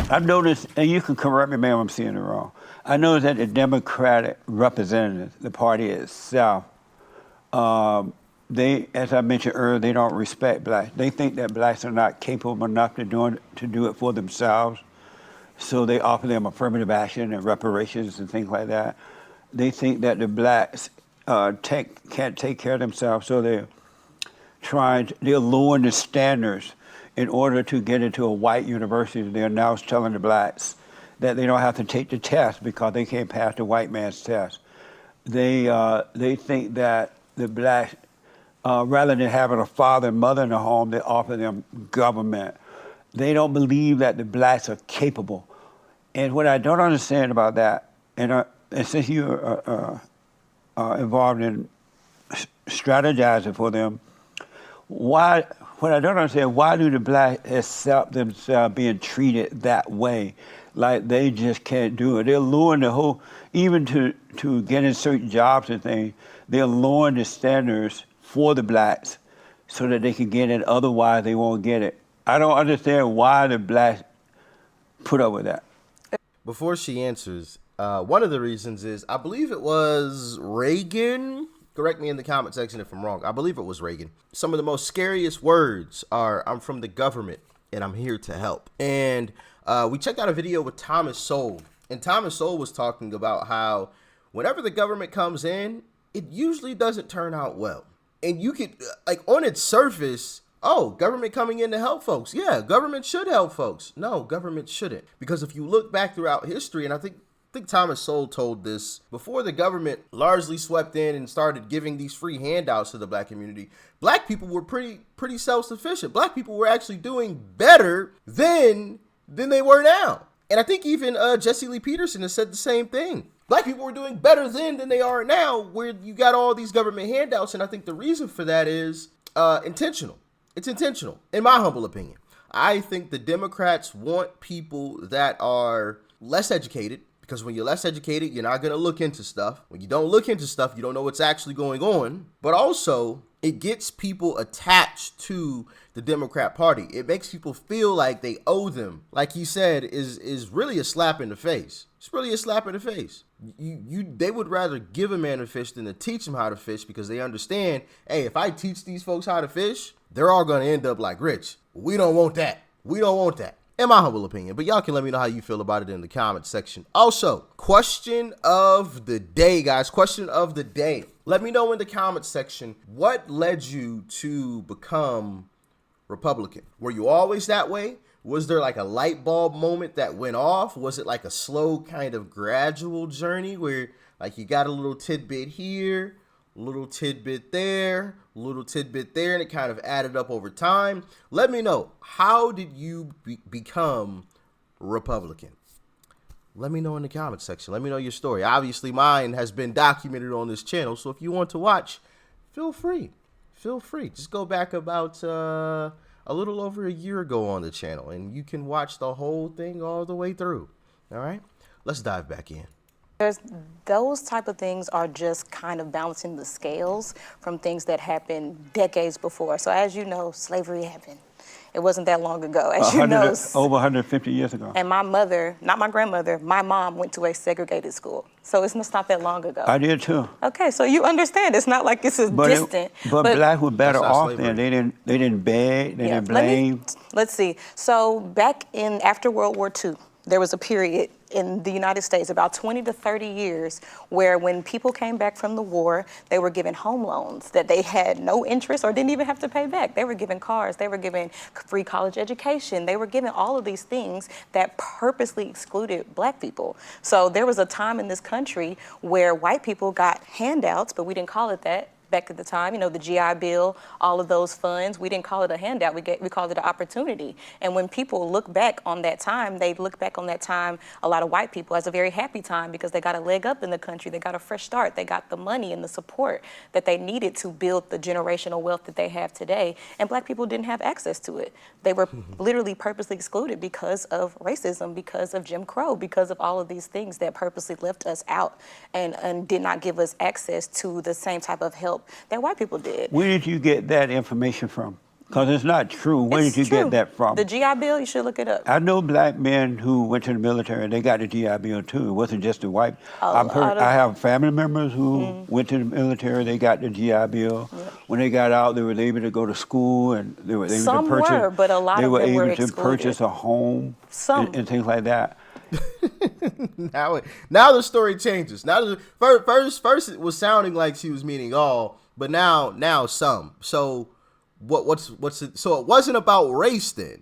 I noticed, and you can correct me, ma'am, I'm seeing it wrong. I noticed that the Democratic representatives, the party itself, they, as I mentioned earlier, they don't respect blacks. They think that blacks are not capable enough to do it for themselves. So they offer them affirmative action and reparations and things like that. They think that the blacks can't take care of themselves, so they're lowering the standards in order to get into a white university. They're now telling the blacks that they don't have to take the test because they can't pass the white man's test. They think that the blacks, rather than having a father and mother in the home, they offer them government. They don't believe that the blacks are capable. And what I don't understand about that, and since you're involved in strategizing for them, what I don't understand, why do the blacks accept themselves being treated that way? Like they just can't do it. They're lowering the whole, even to get in certain jobs and things, they're lowering the standards for the blacks so that they can get it, otherwise they won't get it. I don't understand why the blacks put up with that. Before she answers, one of the reasons is, I believe it was Reagan. Correct me in the comment section if I'm wrong. I believe it was Reagan. Some of the most scariest words are, "I'm from the government and I'm here to help." And we checked out a video with Thomas Sowell. And Thomas Sowell was talking about how whenever the government comes in, it usually doesn't turn out well. And you could, like, on its surface, oh, government coming in to help folks. Yeah, government should help folks. No, government shouldn't. Because if you look back throughout history, and I think Thomas Sowell told this, before the government largely swept in and started giving these free handouts to the black community, black people were pretty self-sufficient. Black people were actually doing better than they were now. And I think even Jesse Lee Peterson has said the same thing. Black people were doing better then than they are now, where you got all these government handouts. And I think the reason for that is intentional. It's intentional, in my humble opinion. I think the Democrats want people that are less educated, because when you're less educated, you're not going to look into stuff. When you don't look into stuff, you don't know what's actually going on. But also, it gets people attached to the Democrat Party. It makes people feel like they owe them. Like he said, is really a slap in the face. It's really a slap in the face. They would rather give a man a fish than to teach him how to fish, because they understand, hey, if I teach these folks how to fish, they're all going to end up like Rich. We don't want that. We don't want that. In my humble opinion. But y'all can let me know how you feel about it in the comment section. Also, question of the day, guys. Question of the day. Let me know in the comment section, what led you to become Republican? Were you always that way? Was there like a light bulb moment that went off? Was it like a slow kind of gradual journey where like you got a little tidbit here, a little tidbit there, a little tidbit there, and it kind of added up over time? Let me know. How did you become Republican? Let me know in the comment section. Let me know your story. Obviously, mine has been documented on this channel, so if you want to watch, feel free. Feel free. Just go back about a little over a year ago on the channel, and you can watch the whole thing all the way through. All right? Let's dive back in. Those type of things are just kind of balancing the scales from things that happened decades before. So as you know, slavery happened. It wasn't that long ago, as you know. Over 150 years ago. And my mother, not my grandmother, my mom went to a segregated school. So it's not that long ago. I did too. Okay, so you understand. It's not like this is distant. But blacks were better off then. They didn't beg, they didn't blame. Let's see. So back after World War II, there was a period in the United States, about 20 to 30 years, where when people came back from the war, they were given home loans that they had no interest or didn't even have to pay back. They were given cars, they were given free college education, they were given all of these things that purposely excluded black people. So there was a time in this country where white people got handouts, but we didn't call it that. Back at the time, you know, the GI Bill, all of those funds, we didn't call it a handout, we called it an opportunity. And when people look back on that time, they look back on that time, a lot of white people, as a very happy time, because they got a leg up in the country, they got a fresh start, they got the money and the support that they needed to build the generational wealth that they have today. And black people didn't have access to it. They were literally purposely excluded because of racism, because of Jim Crow, because of all of these things that purposely left us out and did not give us access to the same type of help that white people did. Where did you get that information from? Because it's not true. Where It's did you true. get that from? The GI Bill, you should look it up. I know black men who went to the military. They got the GI Bill too. It wasn't just the white. A lot of- I have family members who went to the military. They got the GI Bill. Yep. When they got out, they were able to go to school and they were able Some to purchase. were, but a lot they of were them were able to excluded. purchase a home Some. and things like that. Now the story changes. First it was sounding like she was meaning all, but now some. So what's it? So it wasn't about race then.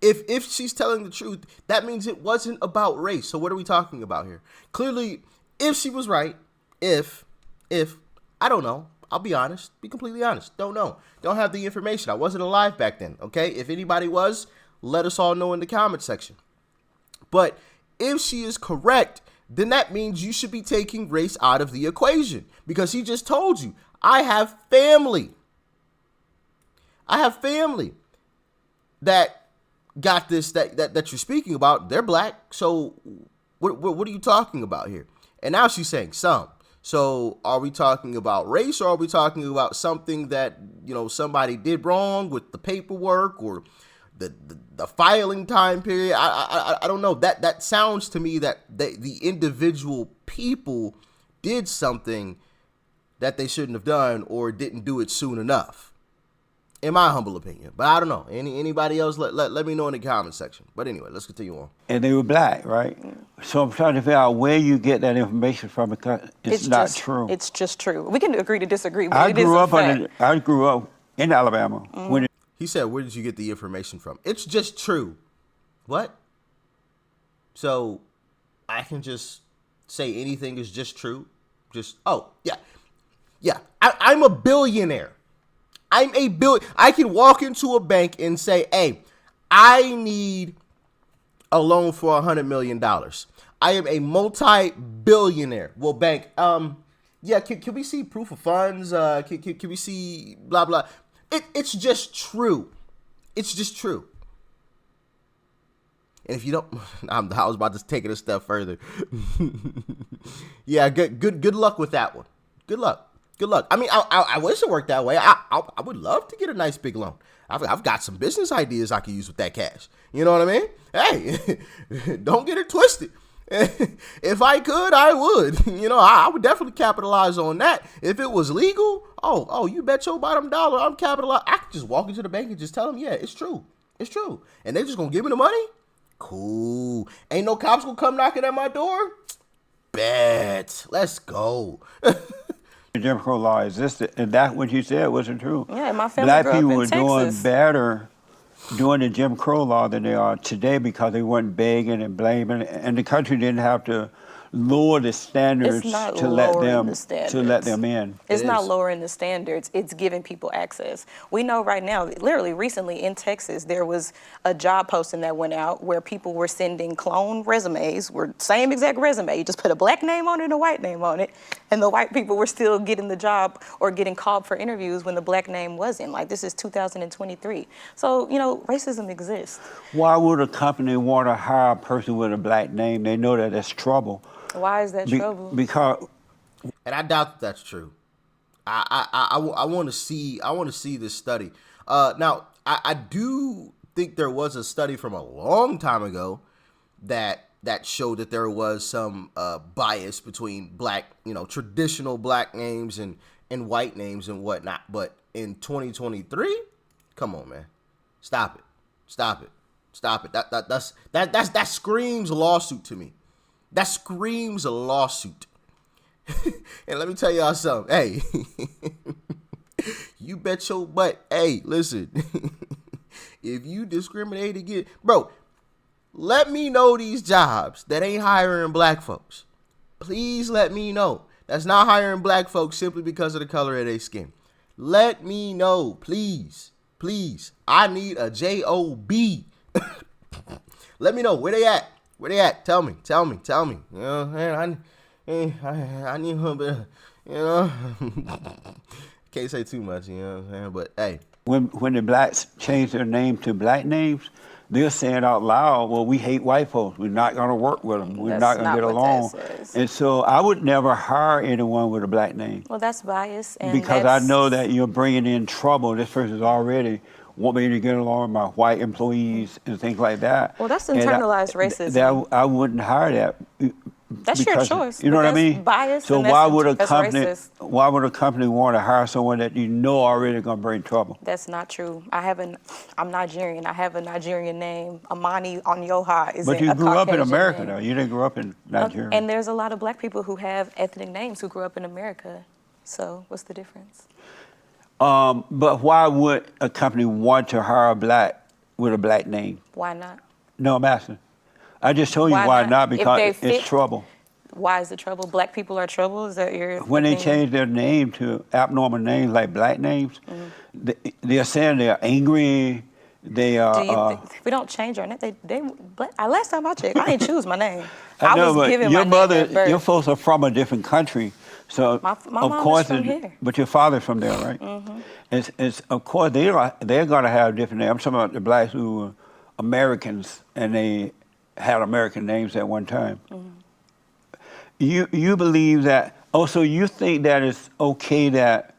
If she's telling the truth, that means it wasn't about race. So what are we talking about here? Clearly, if she was right, if I don't know. I'll be honest, be completely honest. Don't know. Don't have the information. I wasn't alive back then. Okay, if anybody was, let us all know in the comment section. But if she is correct, then that means you should be taking race out of the equation, because he just told you, I have family. I have family that got this, that you're speaking about. They're black. So what are you talking about here? And now she's saying some. So are we talking about race, or are we talking about something that, somebody did wrong with the paperwork or the filing time period? I don't know. That sounds to me that the individual people did something that they shouldn't have done or didn't do it soon enough, in my humble opinion. But I don't know. Anybody else? Let me know in the comment section. But anyway, let's continue on. And they were black, right? So I'm trying to figure out where you get that information from, because it's not true. It's just true. We can agree to disagree, but I it is grew a up fact. I grew up in Alabama when He said, where did you get the information from? It's just true. What? So I can just say anything is just true? Yeah. I'm a billionaire. I can walk into a bank and say, hey, I need a loan for $100 million. I am a multi-billionaire. Well, bank, yeah, can we see proof of funds? Can we see blah, blah? It's just true. It's just true. And if you don't, I was about to take it a step further. Yeah, good luck with that one. Good luck. I mean, I wish it worked that way. I would love to get a nice big loan. I've got some business ideas I can use with that cash. You know what I mean? Hey, don't get it twisted. If I could, I would. I would definitely capitalize on that. If it was legal, oh, you bet your bottom dollar I'm capitalized. I could just walk into the bank and just tell them, yeah, it's true. It's true. And they just gonna give me the money? Cool. Ain't no cops gonna come knocking at my door? Bet. Let's go. the Jim Crow law existed, and that what you said wasn't true. Yeah, my family Black grew up people in were doing Texas. better during the Jim Crow law than they are today, because they weren't begging and blaming, and the country didn't have to lower the standards It's not to let lowering them the standards. to let them in. It's It not is. lowering the standards. It's giving people access. We know right now, literally recently in Texas, there was a job posting that went out where people were sending clone resumes, were same exact resume. You just put a black name on it and a white name on it, and the white people were still getting the job or getting called for interviews when the black name wasn't. Like, this is 2023. So, racism exists. Why would a company want to hire a person with a black name? They know that that's trouble. Why is that trouble? Because And I doubt that's true. I want to see this study. Now I do think there was a study from a long time ago that showed that there was some bias between black, traditional black names and white names and whatnot. But in 2023, come on, man, stop it. That screams lawsuit to me. That screams a lawsuit. And let me tell y'all something. Hey, you bet your butt. Hey, listen. If you discriminate against, bro, let me know these jobs that ain't hiring black folks. Please let me know. That's not hiring black folks simply because of the color of their skin. Let me know, please. Please. I need a job. Let me know where they at. Where they at? Tell me. Man, I need a little bit, can't say too much, what I'm saying? But hey. when the blacks changed their name to black names, they're saying out loud, well, we hate white folks. We're not going to work with them. We're That's not going to not get what along. that says. And so I would never hire anyone with a black name Well, that's bias, and because I know that you're bringing in trouble. This person's already want me to get along with my white employees and things like that. Well, that's And internalized racism. I wouldn't hire that. That's your choice, You know but what I that's mean? bias, So and that's racist. why would a company want to hire someone that you know already going to bring trouble? That's not true. I'm Nigerian. I have a Nigerian name. Amani Onyoha is But you a grew up in Caucasian America, name. though. You didn't grow up in Nigeria. And there's a lot of black people who have ethnic names who grew up in America. So what's the difference? But why would a company want to hire a black with a black name? Why not? No, I'm asking. I just told you why not, If because they it's fit- trouble. Why is it trouble? Black people are trouble? Is that your When they opinion? change their name to abnormal names like black names, they're saying they're angry. They Do are. you think, we don't change our name. Last time I checked, I didn't choose my name. I know, was but given your my mother, name at birth. your folks are from a different country, so My of mom is course, from here. but your father's from there, right? Mm-hmm. It's of course they're going to have different names. I'm talking about the blacks who were Americans and they had American names at one time. Mm-hmm. You believe that? Oh, so you think that it's okay that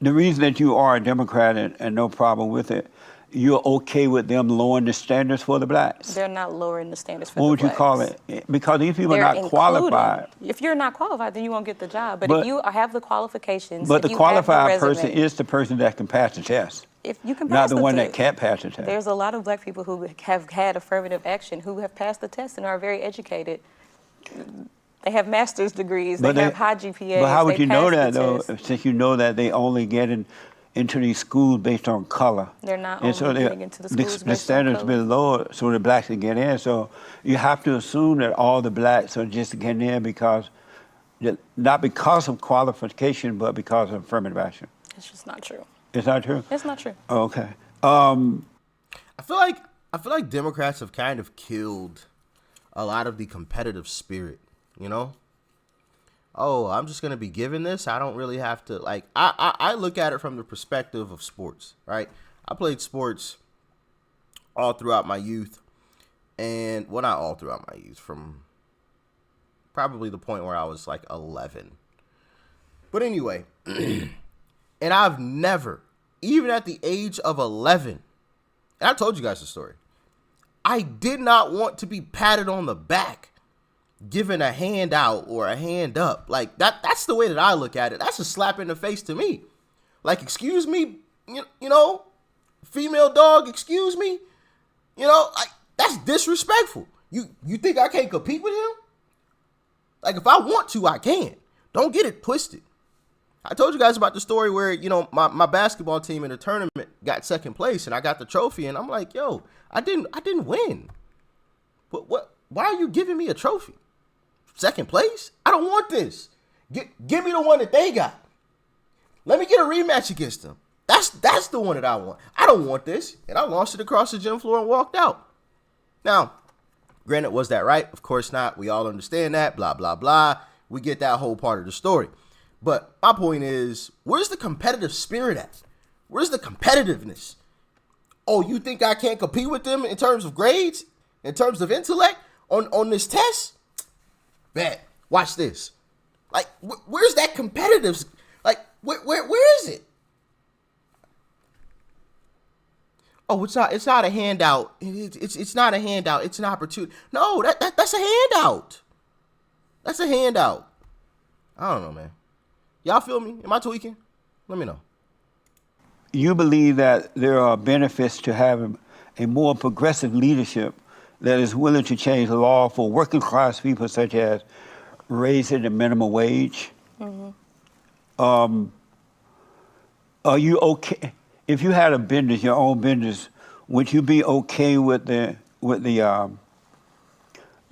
the reason that you are a Democrat and no problem with it, you're okay with them lowering the standards for the blacks? They're not lowering the standards for What the would you call blacks. it? Because these people are They're not qualified. including- If you're not qualified, then you won't get the job. But But- if you have the qualifications, But if the you have the qualified person resume, is the person that can pass the test, if you can not pass the one that test. can't pass the test. There's a lot of black people who have had affirmative action who have passed the test and are very educated. They have master's degrees. They have high GPAs. But how would they you know pass that, the though, test. since you know that they only get into these schools based on color? They're not And so only they're- getting into the schools the based on standards color. been lowered so the blacks can get in. So you have to assume that all the blacks are just getting in because, not because of qualification, but because of affirmative action. It's just not true. Is that true? It's not true. Oh, okay. I feel like Democrats have kind of killed a lot of the competitive spirit, you know? Oh, I'm just gonna be given this. I don't really have to like I look at it from the perspective of sports, right? I played sports all throughout my youth. And well, not all throughout my youth, from probably the point where I was like 11. But anyway, and I've never, even at the age of 11, and I told you guys the story, I did not want to be patted on the back, given a hand out or a hand up. Like that's the way that I look at it. That's a slap in the face to me. Like, excuse me, you know, female dog, excuse me. You know, like, that's disrespectful. You think I can't compete with him? Like, if I want to, I can. Don't get it twisted. I told you guys about the story where, you know, my basketball team in the tournament got second place and I got the trophy, and I'm like, yo, I didn't win. What why are you giving me a trophy? Second place? I don't want this. Give me the one that they got. Let me get a rematch against them. That's the one that I want. I don't want this. And I launched it across the gym floor and walked out. Now, granted, was that right? Of course not. We all understand that. Blah, blah, blah. We get that whole part of the story. But my point is, where's the competitive spirit at? Where's the competitiveness? Oh, you think I can't compete with them in terms of grades? In terms of intellect? On this test? Bet. Watch this. Like, where's that competitive? Like, where is it? Oh, it's not a handout. It's not a handout. It's an opportunity. No, that's a handout. That's a handout. I don't know, man. Y'all feel me? Am I tweaking? Let me know. You believe that there are benefits to having a more progressive leadership that is willing to change the law for working class people, such as raising the minimum wage. Mm-hmm. Are you okay if you had a business, your own business? Would you be okay with the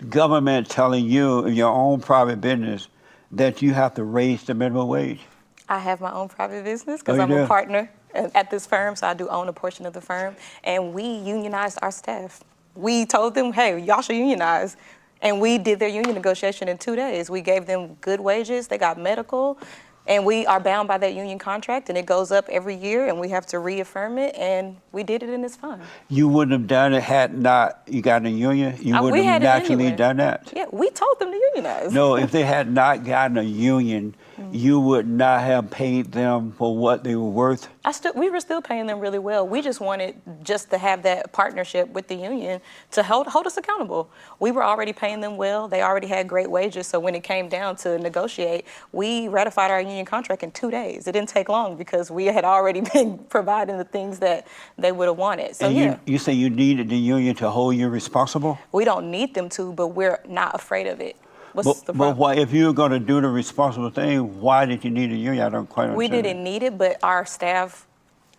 government telling you in your own private business that you have to raise the minimum wage? I have my own private business because Oh, I'm you do? a partner at this firm, so I do own a portion of the firm. And we unionized our staff. We told them, hey, y'all should unionize. And we did their union negotiation in 2 days. We gave them good wages. They got medical. And we are bound by that union contract, and it goes up every year, and we have to reaffirm it, and we did it, and it's fine. You wouldn't have done it had not you gotten a union. You We wouldn't have had it naturally anyway. done that. Yeah, we told them to unionize. No, if they had not gotten a union, you would not have paid them for what they were worth. We were still paying them really well. We just wanted just to have that partnership with the union to hold us accountable. We were already paying them well. They already had great wages. So when it came down to negotiate, we ratified our union contract in 2 days. It didn't take long because we had already been providing the things that they would have wanted. So And yeah, you say you needed the union to hold you responsible? we don't need them to, but we're not afraid of it. What's the But problem? why, if you were going to do the responsible thing, why did you need a union? I don't quite understand. We didn't need it, but our staff,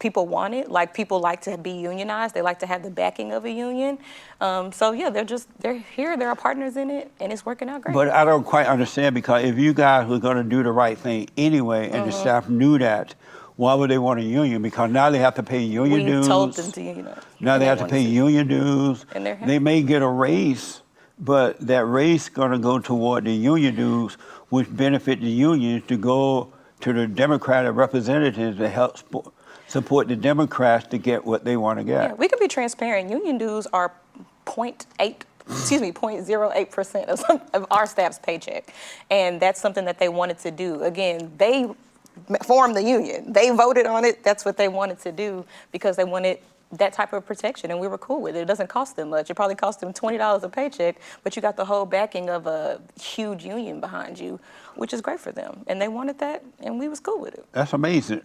people want it. Like, people like to be unionized. They like to have the backing of a union. So yeah, they're here. They're our partners in it, and it's working out great. But I don't quite understand, because if you guys were going to do the right thing anyway, and the staff knew that, why would they want a union? Because now they have to pay union dues. We told them to unionize. Now they have to pay union dues. And they're happy. They may get a raise, but that raise going to go toward the union dues, which benefit the unions to go to the Democratic representatives to help support the Democrats to get what they want to get. Yeah, we can be transparent. Union dues are 0.08% of our staff's paycheck. And that's something that they wanted to do. Again, they formed the union. They voted on it. That's what they wanted to do because they wanted that type of protection, and we were cool with it. It doesn't cost them much. It probably cost them $20 a paycheck, but you got the whole backing of a huge union behind you, which is great for them. And they wanted that, and we was cool with it. That's amazing.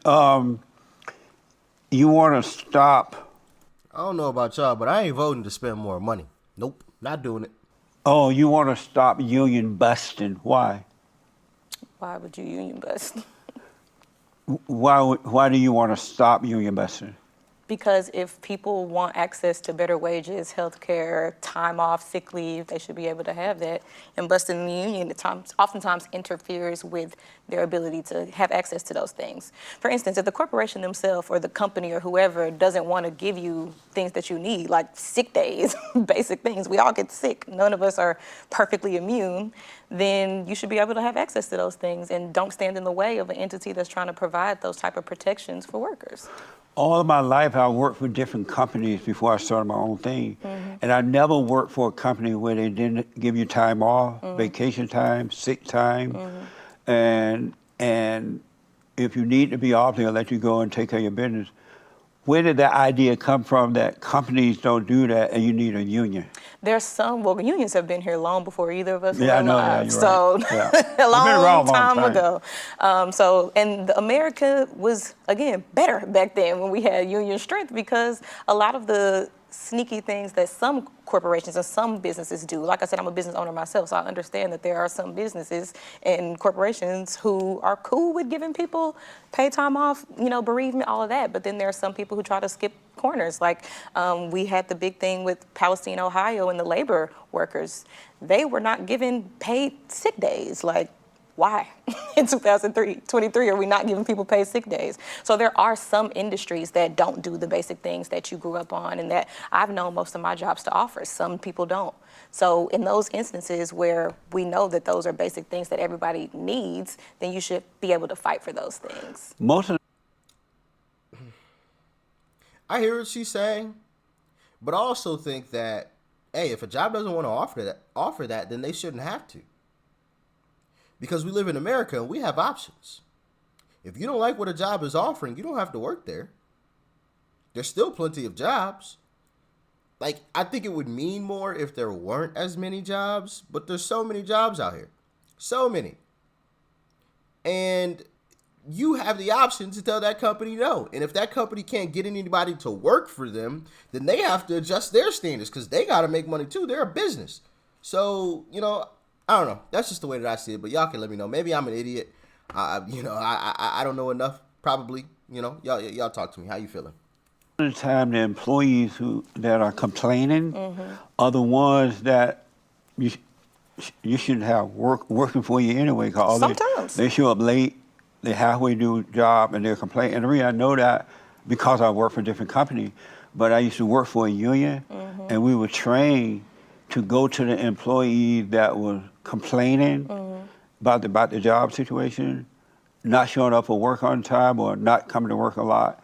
You want to stop? I don't know about y'all, but I ain't voting to spend more money. Nope, not doing it. Oh, you want to stop union busting? Why? Why would you union bust? Why do you want to stop union busting? Because if people want access to better wages, health care, time off, sick leave, they should be able to have that. And busting the union oftentimes interferes with their ability to have access to those things. For instance, if the corporation themselves or the company or whoever doesn't want to give you things that you need, like sick days, basic things, we all get sick, none of us are perfectly immune, then you should be able to have access to those things and don't stand in the way of an entity that's trying to provide those type of protections for workers. All of my life, I worked for different companies before I started my own thing. And I never worked for a company where they didn't give you time off, vacation time, sick time. And if you need to be off, they'll let you go and take care of your business. Where did that idea come from that companies don't do that and you need a union? There's some, well, unions have been here long before either of us were Yeah, I know alive. that, you're So right. Yeah. a They've been around long a long time time. ago. And America was, again, better back then when we had union strength because a lot of the sneaky things that some corporations and some businesses do. Like I said, I'm a business owner myself, so I understand that there are some businesses and corporations who are cool with giving people paid time off, bereavement, all of that. But then there are some people who try to skip corners. Like we had the big thing with Palestine, Ohio, and the labor workers. They were not given paid sick days. Like, why? In 2023, are we not giving people paid sick days? So there are some industries that don't do the basic things that you grew up on and that I've known most of my jobs to offer. Some people don't. So in those instances where we know that those are basic things that everybody needs, then you should be able to fight for those things. Most of I hear what she's saying, but I also think that, hey, if a job doesn't want to offer that, then they shouldn't have to. Because we live in America and we have options. If you don't like what a job is offering, you don't have to work there. There's still plenty of jobs. Like, I think it would mean more if there weren't as many jobs, but there's so many jobs out here. So many. And you have the option to tell that company no. And if that company can't get anybody to work for them, then they have to adjust their standards because they got to make money too. They're a business. So, I don't know. That's just the way that I see it. But y'all can let me know. Maybe I'm an idiot. I don't know enough. Probably. Y'all talk to me. How you feeling? the time, the employees that are complaining are the ones that you should have working for you anyway. Cause Sometimes. they show up late, they halfway do a job, and they're complaining. And the reason I know that because I work for a different company, but I used to work for a union, and we were trained to go to the employee that was complaining about the job situation not showing up for work on time or not coming to work a lot,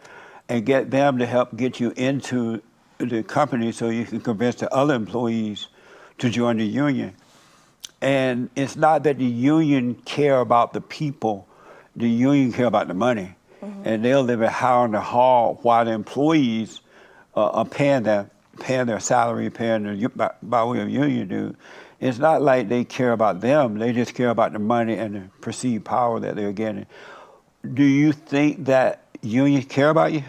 and get them to help get you into the company so you can convince the other employees to join the union. And it's not that the union care about the people, the union care about the money. And they'll live it high on the hog while the employees are paying their salary, by way of union dues. It's not like they care about them. They just care about the money and the perceived power that they're getting. Do you think that unions care about you?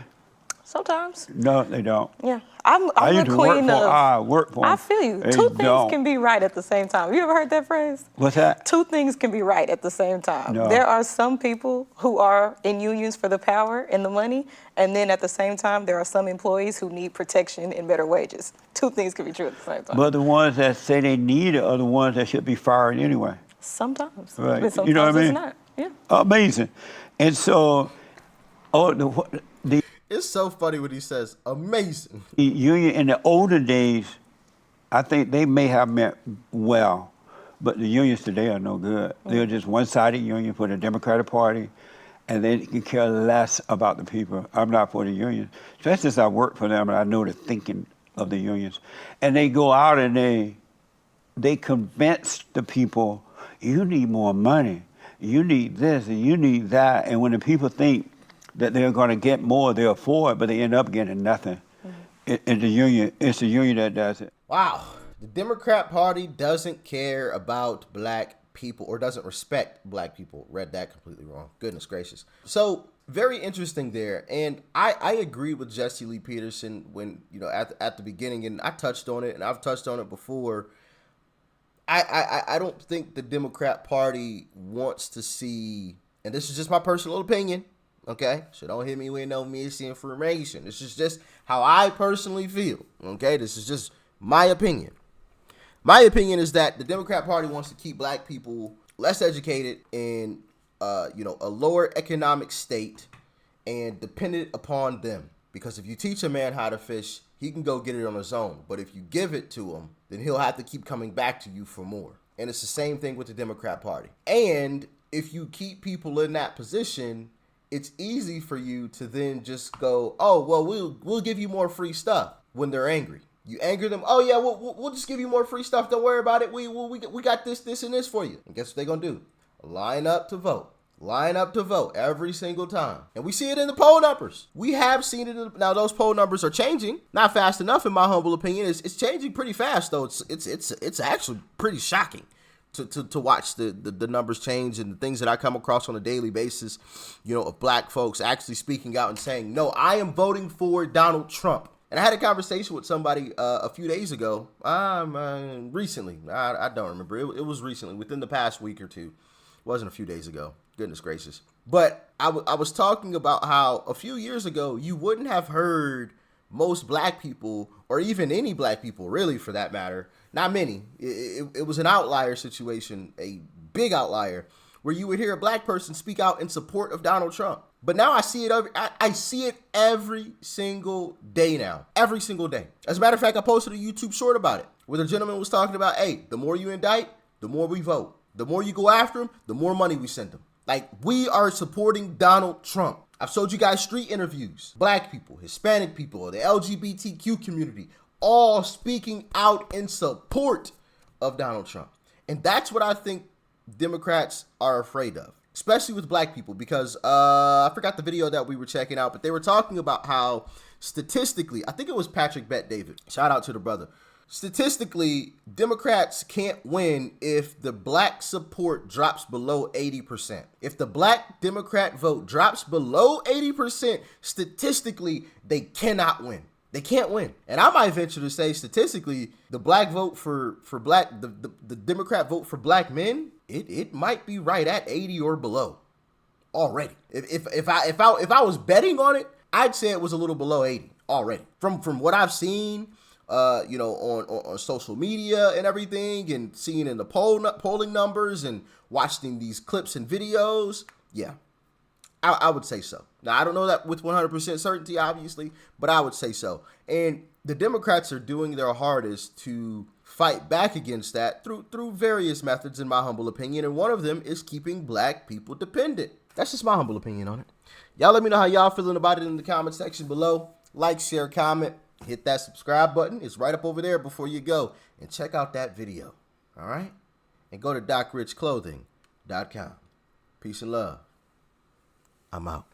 Sometimes. No, they don't. Yeah. I'm I the used to work queen for. of. I work for 'em. I feel you. They Two things don't. can be right at the same time. You ever heard that phrase? What's that? Two things can be right at the same time. No. There are some people who are in unions for the power and the money, and then at the same time, there are some employees who need protection and better wages. Two things can be true at the same time. But the ones that say they need it are the ones that should be fired anyway. Sometimes. Right. But sometimes You know what I mean? it's not. Yeah. Amazing. And so, the It's so funny when he says amazing. union in the older days, I think they may have meant well, but the unions today are no good. They're just one-sided union for the Democratic Party, and they can care less about the people. I'm not for the union, especially since I work for them and I know the thinking of the unions. And they go out and they convince the people, you need more money, you need this and you need that. And when the people think that they're going to get more, they're for it, but they end up getting nothing. It's the union that does it. Wow. The Democrat Party doesn't care about black people or doesn't respect black people. Read that completely wrong. Goodness gracious. So very interesting there. And I agree with Jesse Lee Peterson when, at the beginning, and I touched on it and I've touched on it before. I don't think the Democrat Party wants to see, and this is just my personal opinion, okay? So don't hit me with no misinformation. This is just how I personally feel, okay? This is just my opinion. My opinion is that the Democrat Party wants to keep black people less educated in, a lower economic state and dependent upon them. Because if you teach a man how to fish, he can go get it on his own. But if you give it to him, then he'll have to keep coming back to you for more. And it's the same thing with the Democrat Party. And if you keep people in that position, it's easy for you to then just go, oh, well, we'll give you more free stuff when they're angry. You anger them, oh, yeah, we'll just give you more free stuff. Don't worry about it. We got this, and this for you. And guess what they're going to do? Line up to vote. Line up to vote every single time. And we see it in the poll numbers. We have seen it. Now, those poll numbers are changing. Not fast enough, in my humble opinion. It's changing pretty fast, though. It's actually pretty shocking to watch the numbers change and the things that I come across on a daily basis, of black folks actually speaking out and saying, no, I am voting for Donald Trump. And I had a conversation with somebody a few days ago, recently. I don't remember. It was recently, within the past week or two. It wasn't a few days ago. Goodness gracious. But I was talking about how a few years ago, you wouldn't have heard most black people, or even any black people, really, for that matter, not many. It was an outlier situation, a big outlier, where you would hear a black person speak out in support of Donald Trump. But now I see it I see it every single day now. Every single day. As a matter of fact, I posted a YouTube short about it, where the gentleman was talking about, hey, the more you indict, the more we vote. The more you go after him, the more money we send him. Like, we are supporting Donald Trump. I've showed you guys street interviews. Black people, Hispanic people, the LGBTQ community, all speaking out in support of Donald Trump. And that's what I think Democrats are afraid of, especially with black people, because I forgot the video that we were checking out, but they were talking about how statistically, I think it was Patrick Bet David. Shout out to the brother. Statistically, Democrats can't win if the black support drops below 80%. If the black Democrat vote drops below 80%, statistically, they cannot win. They can't win. And I might venture to say, statistically, the black vote for black, the Democrat vote for black men, it might be right at 80 or below already. If I was betting on it, I'd say it was a little below 80 already. From what I've seen, on social media and everything, and seeing in the polling numbers and watching these clips and videos, yeah, I would say so. Now, I don't know that with 100% certainty, obviously, but I would say so. And the Democrats are doing their hardest to fight back against that through various methods, in my humble opinion, and one of them is keeping black people dependent. That's just my humble opinion on it. Y'all let me know how y'all feeling about it in the comment section below. Like, share, comment, hit that subscribe button. It's right up over there before you go. And check out that video. All right? And go to DocRichClothing.com. Peace and love. I'm out.